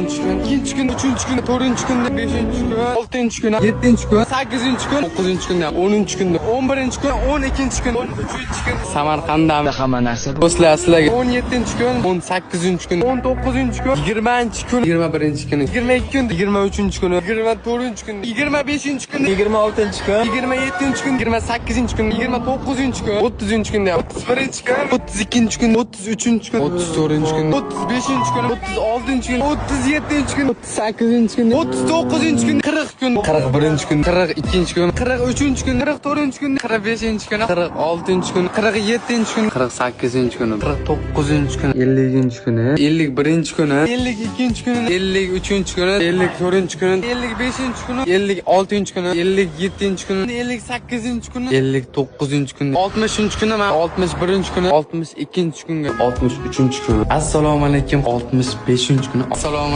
birinchi kun, ikkinchi kun, uchinchi kun, to'rtinchi kun, beshinchi kun, oltinchi kun, yettinchi kun, sakkizinchi kun, to'qqizinchi kun, 10-chi kun, 11-chi kun, 12-chi kun, 13-chi kun. Samarqandda hamma narsa. Do'stlar, sizlarga 17-chi kun, 18-chi kun, 19-chi kun, 20-chi kun, 21-chi kun, 22 kun, 23-chi kun, 24-chi kun, 25-chi kun, 26-chi kun, 27-chi kun, 28-chi kun, 29-chi kun, 30-chi kun, 31-chi kun, 32-chi kun, 33-chi kun, 34-chi kun, 35-chi kun, 36-chi kun, 37-chi kun, 38-chi kun, 39-chi kun, 40 kun, 41-chi kun, 42-chi kun, 43-chi kun, 44-chi kun, 45-chi kun, 46-chi kun, 47-chi kun, 48-chi kun, 49-chi kun, 50-chi kun, 51-chi kun, 52-chi kun, 53-chi kun, 54-chi kun, 55-chi kun, 56-chi kun, 57-chi kun, 58-chi kun, 59-chi kun, 60-chi kun, 61-chi kun, 62-chi kun, 63-chi kun. Assalomu alaykum. 65-chi kun. Assalomu